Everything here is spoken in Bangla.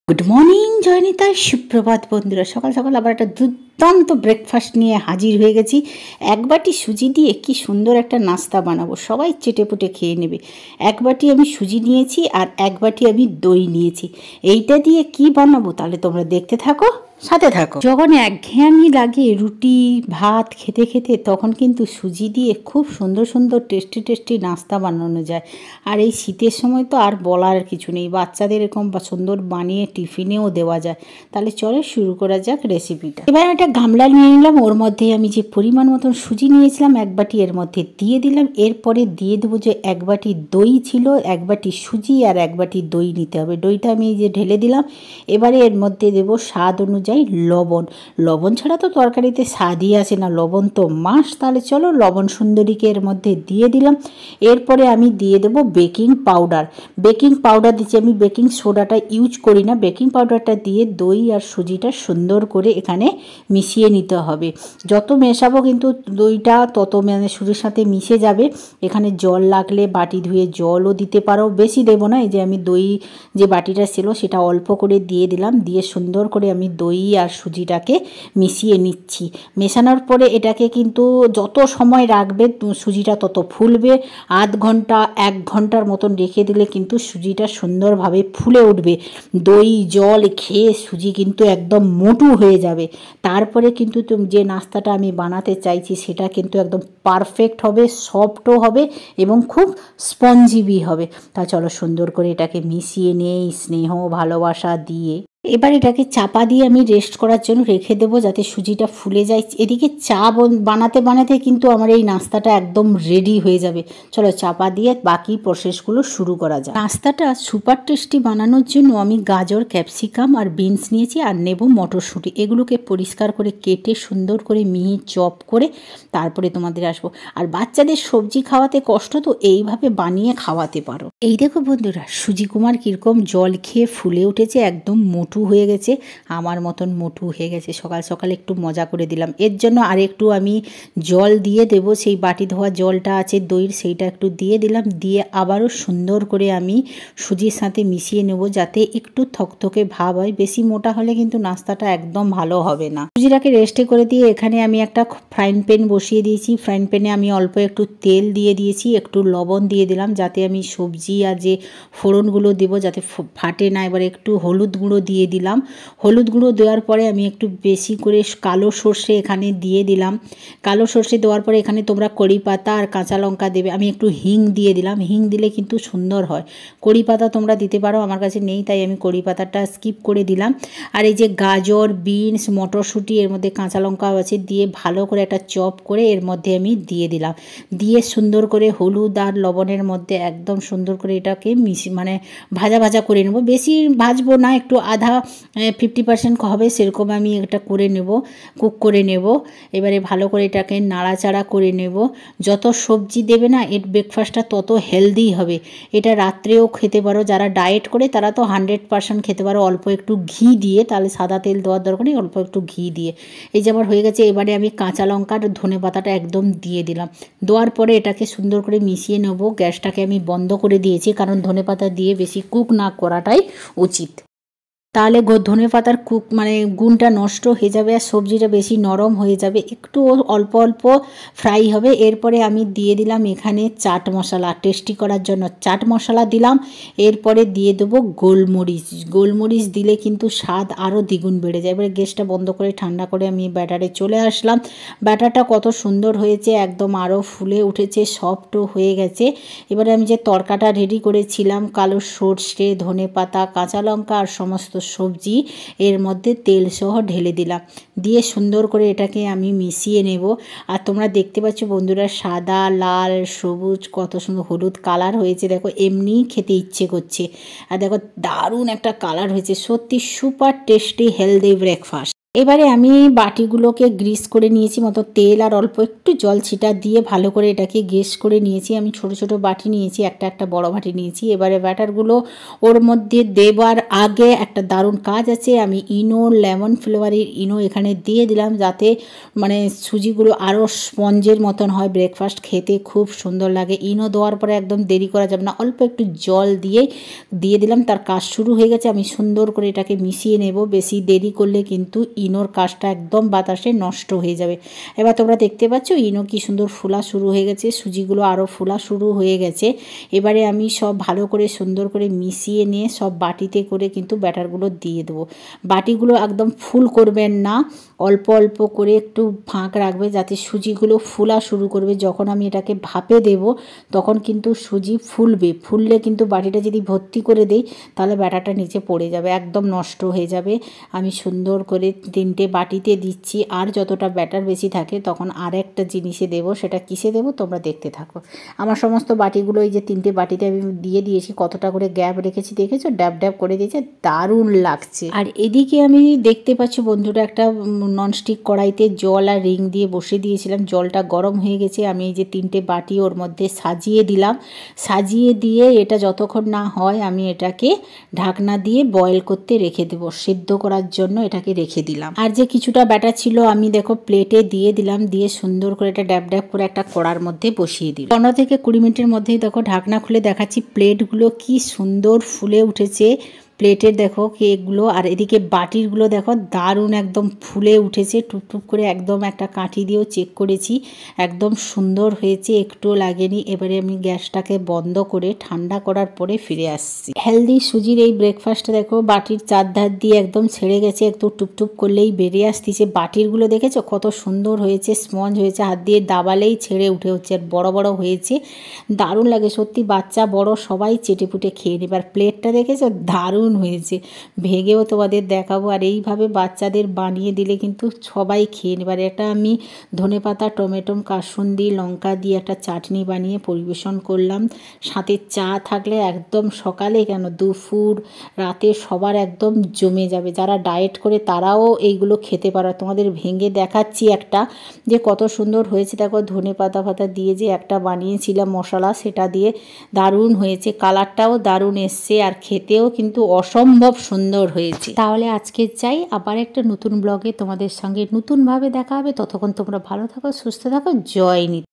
গুড মর্নিং জয়নিতা, সুপ্রভাত বন্ধুরা। সকাল সকাল আবার একটা দুর্দান্ত ব্রেকফাস্ট নিয়ে হাজির হয়ে গেছি। এক বাটি সুজি দিয়ে কি সুন্দর একটা নাস্তা বানাবো, সবাই চেটেপুটে খেয়ে নেবে। এক বাটি আমি সুজি নিয়েছি আর এক বাটি আমি দই নিয়েছি। এইটা দিয়ে কি বানাবো তাহলে তোমরা দেখতে থাকো, সাথে থাকো। যখন একঘেয়েমি লাগে রুটি ভাত খেতে খেতে, তখন কিন্তু সুজি দিয়ে খুব সুন্দর সুন্দর টেস্টি টেস্টি নাস্তা বানানো যায়। আর এই শীতের সময় তো আর বলার কিছু নেই, বাচ্চাদের এরকম সুন্দর বানিয়ে টিফিনেও দেওয়া যায়। তাহলে চলো শুরু করা যাক রেসিপিটা। এবার একটা গামলা নিয়ে নিলাম, ওর মধ্যে আমি যে পরিমাণ মতন সুজি নিয়েছিলাম এক বাটি এর মধ্যে দিয়ে দিলাম। এরপরে দিয়ে দেবো যে এক বাটি দই ছিল, এক বাটি সুজি আর এক বাটি দই নিতে হবে। দইটা আমি এই যে ঢেলে দিলাম। এবারে এর মধ্যে দেবো স্বাদ অনুযায়ী লবণ। লবণ ছাড়া তো তরকারিতে স্বাদই আসে না, লবণ তো মাস্ট। তাহলে চলো লবণ সুন্দরীকে এর মধ্যে দিয়ে দিলাম। এরপরে আমি দিয়ে দেবো বেকিং পাউডার। বেকিং পাউডার দিচ্ছি আমি, বেকিং সোডাটা ইউজ করি না। বেকিং পাউডারটা দিয়ে দই আর সুজিটা সুন্দর করে এখানে মিশিয়ে নিতে হবে। যত মেশাবো কিন্তু দইটা তত মানে সুজির সাথে মিশে যাবে। এখানে জল লাগলে বাটি ধুয়ে জলও দিতে পারো, বেশি দেবো না। এই যে আমি দই যে বাটিটা ছিল সেটা অল্প করে দিয়ে দিলাম। দিয়ে সুন্দর করে আমি দই আর সুজিটাকে মিশিয়ে নিচ্ছি। মেশানোর পরে এটাকে কিন্তু যত সময় রাখবে সুজিটা তত ফুলবে। আধ ঘন্টা 1 ঘন্টার মতন রেখে দিলে কিন্তু সুজিটা সুন্দরভাবে ফুলে উঠবে। দই জল খেয়ে সুজি কিন্তু একদম মোটু হয়ে যাবে। তারপরে কিন্তু যে নাস্তাটা আমি বানাতে চাইছি সেটা কিন্তু একদম পারফেক্ট হবে, সফটও হবে এবং খুব স্পঞ্জিবি হবে। তা চলো সুন্দর করে এটাকে মিশিয়ে নেই স্নেহ ভালোবাসা দিয়ে। এবার এটাকে চাপা দিয়ে আমি রেস্ট করার জন্য রেখে দেবো, যাতে সুজিটা ফুলে যায়। এদিকে চা বানাতে বানাতে কিন্তু আমার এই নাস্তাটা একদম রেডি হয়ে যাবে। চলো চাপা দিয়ে বাকি প্রসেসগুলো শুরু করা যায়। নাস্তাটা সুপার টেস্টি বানানোর জন্য আমি গাজর, ক্যাপসিকাম আর বিনস নিয়েছি আর নেব মটরশুঁটি। এগুলোকে পরিষ্কার করে কেটে সুন্দর করে মিহি চপ করে তারপরে তোমাদের আসবো। আর বাচ্চাদের সবজি খাওয়াতে কষ্ট, তো এইভাবে বানিয়ে খাওয়াতে পারো। এই দেখো বন্ধুরা, সুজি কুমার কীরকম জল খেয়ে ফুলে উঠেছে, একদম মোটু হয়ে গেছে, আমার মতন মোটু হয়ে গেছে। সকাল সকাল একটু মজা করে দিলাম। এর জন্য আর একটু আমি জল দিয়ে দেবো, সেই বাটি ধোয়া জলটা আছে দইয়ের, সেইটা একটু দিয়ে দিলাম। দিয়ে আবারও সুন্দর করে আমি সুজির সাথে মিশিয়ে নেব, যাতে একটু থকথকে ভাব হয়। বেশি মোটা হলে কিন্তু নাস্তাটা একদম ভালো হবে না। সুজিটাকে রেস্টে করে দিয়ে এখানে আমি একটা ফ্রাইং প্যান বসিয়ে দিয়েছি। ফ্রাইং প্যানে আমি অল্প একটু তেল দিয়ে দিয়েছি, একটু লবণ দিয়ে দিলাম, যাতে আমি সবজি আর যে ফোড়নগুলো দেবো যাতে ফাটে না। এবার একটু হলুদ গুঁড়ো দিয়ে দিলাম। হলুদ গুঁড়ো দেওয়ার পরে আমি একটু বেশি করে কালো সর্ষে এখানে দিয়ে দিলাম। কালো সর্ষে দেওয়ার পরে এখানে তোমরা কড়ি পাতা আর কাঁচা লঙ্কা দেবে। আমি একটু হিং দিয়ে দিলাম, হিং দিলে কিন্তু সুন্দর হয়। কড়ি পাতা তোমরা দিতে পারো, আমার কাছে নেই তাই আমি কড়ি পাতাটা স্কিপ করে দিলাম। আর এই যে গাজর, বিনস, মটরশুঁটি, এর মধ্যে কাঁচা লঙ্কাও আছে, দিয়ে ভালো করে একটা চপ করে এর মধ্যে আমি দিয়ে দিলাম। দিয়ে সুন্দর করে হলুদ আর লবণের মধ্যে একদম সুন্দর করে এটাকে মানে ভাজা ভাজা করে নেব। বেশি ভাজবো না, একটু আধা 50% হবে সেরকম আমি এটা করে নেব, কুক করে নেব। এবারে ভালো করে এটাকে নাড়াচাড়া করে নেব। যত সবজি দেবে না এর ব্রেকফাস্টটা তত হেলদি হবে। এটা রাত্রেও খেতে পারো, যারা ডায়েট করে তারা তো 100% খেতে পারো অল্প একটু ঘি দিয়ে। তাহলে সাদা তেল দেওয়ার দরকার নেই, অল্প একটু ঘি দিয়ে। এই যে আমার হয়ে গেছে। এবারে আমি কাঁচা লঙ্কা আর ধনে পাতাটা একদম দিয়ে দিলাম। দেওয়ার পরে এটাকে সুন্দর করে মিশিয়ে নেব। গ্যাসটাকে আমি বন্ধ করে দিয়েছি, কারণ ধনে পাতা দিয়ে বেশি কুক না করাটাই উচিত। তাহলে ধনে পাতার মানে গুণটা নষ্ট হয়ে যাবে আর সবজিটা বেশি নরম হয়ে যাবে। একটু অল্প অল্প ফ্রাই হবে। এরপরে আমি দিয়ে দিলাম এখানে চাট মশলা, টেস্টি করার জন্য চাট মশলা দিলাম। এরপরে দিয়ে দেবো গোলমরিচ। গোলমরিচ দিলে কিন্তু স্বাদ আরও দ্বিগুণ বেড়ে যায়। এবারে গ্যাসটা বন্ধ করে ঠান্ডা করে আমি ব্যাটারে চলে আসলাম। ব্যাটারটা কত সুন্দর হয়েছে, একদম আরও ফুলে উঠেছে, সফটও হয়ে গেছে। এবারে আমি যে তরকাটা রেডি করেছিলাম, কালো সর্ষে, ধনে পাতা, কাঁচা লঙ্কা আর সমস্ত সবজি এর মধ্যে তেল সহ ঢেলে দিলাম। দিয়ে সুন্দর করে এটাকে আমি মিশিয়ে নেব। আর তোমরা দেখতে পাচ্ছ বন্ধুরা, সাদা, লাল, সবুজ, কত সুন্দর হলুদ কালার হয়েছে। দেখো এমনিই খেতে ইচ্ছে করছে। আর দেখো দারুণ একটা কালার হয়েছে। সত্যি সুপার টেস্টি হেলদি ব্রেকফাস্ট। এবারে আমি বাটিগুলোকে গ্রিস করে নিয়েছি, মতো তেল আর অল্প একটু জল ছিটা দিয়ে ভালো করে এটাকে গ্রিস করে নিয়েছি। আমি ছোট ছোট বাটি নিয়েছি, একটা বড় বাটি নিয়েছি। এবারে ব্যাটারগুলো ওর মধ্যে দেবার আগে একটা দারুণ কাজ আছে। আমি ইনো, লেমন ফ্লেভারের ইনো এখানে দিয়ে দিলাম, যাতে মানে সুজিগুলো আরও স্পঞ্জের মতন হয়, ব্রেকফাস্ট খেতে খুব সুন্দর লাগে। ইনো দেওয়ার পরে একদম দেরি করা যাবে না, অল্প একটু জল দিয়ে দিলাম, তার কাজ শুরু হয়ে গেছে। আমি সুন্দর করে এটাকে মিশিয়ে নেব, বেশি দেরি করলে কিন্তু ইনোর কাজটা একদম বাতাসে নষ্ট হয়ে যাবে। এবার তোমরা দেখতে পাচ্ছ ইনো কি সুন্দর ফোলা শুরু হয়ে গেছে, সুজিগুলো আরও ফোলা শুরু হয়ে গেছে। এবারে আমি সব ভালো করে সুন্দর করে মিশিয়ে নিয়ে সব বাটিতে করে কিন্তু ব্যাটারগুলো দিয়ে দেবো। বাটিগুলো একদম ফুল করবেন না, অল্প অল্প করে একটু ফাঁক রাখবে, যাতে সুজিগুলো ফোলা শুরু করবে। যখন আমি এটাকে ভাপে দেব তখন কিন্তু সুজি ফুলবে, ফুললে কিন্তু বাটিটা যদি ভর্তি করে দিই তাহলে ব্যাটারটা নিচে পড়ে যাবে, একদম নষ্ট হয়ে যাবে। আমি সুন্দর করে 3টে বাটিতে দিচ্ছি, আর যতটা ব্যাটার বেশি থাকে তখন আর একটা জিনিসে দেবো। সেটা কিসে দেবো তোমরা দেখতে থাকো। আমার সমস্ত বাটিগুলো এই যে 3টে বাটিতে আমি দিয়ে দিয়েছি, কতটা করে গ্যাপ রেখেছি দেখেছো, ড্যাব ড্যাব করে দিয়েছে, দারুণ লাগছে। আর এদিকে আমি দেখতে পাচ্ছি বন্ধুরা, একটা ননস্টিক কড়াইতে জল আর রিং দিয়ে বসে দিয়েছিলাম, জলটা গরম হয়ে গেছে। আমি এই যে 3টে বাটি ওর মধ্যে সাজিয়ে দিলাম, সাজিয়ে দিয়ে এটা যতক্ষণ না হয় আমি এটাকে ঢাকনা দিয়ে বয়েল করতে রেখে দেবো, সিদ্ধ করার জন্য এটাকে রেখে দিলাম। আর যে কিছুটা ব্যাটার ছিল আমি দেখো প্লেটে দিয়ে দিলাম, দিয়ে সুন্দর করে এটা ড্যাব ড্যাব করে একটা কড়ার মধ্যে বসিয়ে দিলাম। 15 থেকে 20 মিনিটের মধ্যেই দেখো ঢাকনা খুলে দেখাচ্ছি, প্লেটগুলো কি সুন্দর ফুলে উঠেছে। প্লেটের দেখো কেকগুলো, আর এদিকে বাটিরগুলো দেখো দারুণ একদম ফুলে উঠেছে টুপটুপ করে, একদম একটা কাঠি দিয়েও চেক করেছি, একদম সুন্দর হয়েছে, একটুও লাগেনি। এবারে আমি গ্যাসটাকে বন্ধ করে ঠান্ডা করার পরে ফিরে আসছি। হেলদি সুজির এই ব্রেকফাস্টটা দেখো বাটির চারধার দিয়ে একদম ছেড়ে গেছে, একটু টুপটুপ করলেই বেরিয়ে আসতেছে। বাটিরগুলো দেখেছো কত সুন্দর হয়েছে, স্পঞ্জ হয়েছে, হাত দিয়ে দাবালেই ছেড়ে উঠে হচ্ছে, আর বড় বড় হয়েছে, দারুণ লাগে সত্যি। বাচ্চা বড় সবাই চেটেপুটে খেয়ে নেবে। আর প্লেটটা দেখেছো দারুণ হয়েছে, ভেঙেও তোমাদের দেখাবো। আর এইভাবে বাচ্চাদের বানিয়ে দিলে কিন্তু সবাই খেয়ে নেবে। আর এটা আমি ধনেপাতা, টমেটো, কাসুন্দি, লঙ্কা দিয়ে একটা চাটনি বানিয়ে পরিবেশন করলাম। সাথে চা থাকলে একদম সকালে কেন দুপুর রাতে সবার একদম জমে যাবে। যারা ডায়েট করে তারাও এইগুলো খেতে পারো। তোমাদের ভেঙে দেখাচ্ছি একটা, যে কত সুন্দর হয়েছে। দেখো ধনেপাতা ফাতা দিয়ে যে একটা বানিয়েছিলাম মশলা, সেটা দিয়ে দারুণ হয়েছে, কালারটাও দারুণ এসছে, আর খেতেও কিন্তু অসম্ভব সুন্দর হয়েছে। তাহলে আজকে চাই আবার একটা নতুন ব্লগে তোমাদের সঙ্গে নতুনভাবে দেখা হবে। ততক্ষণ তোমরা ভালো থাকো, সুস্থ থাকো, জয় নিত্য।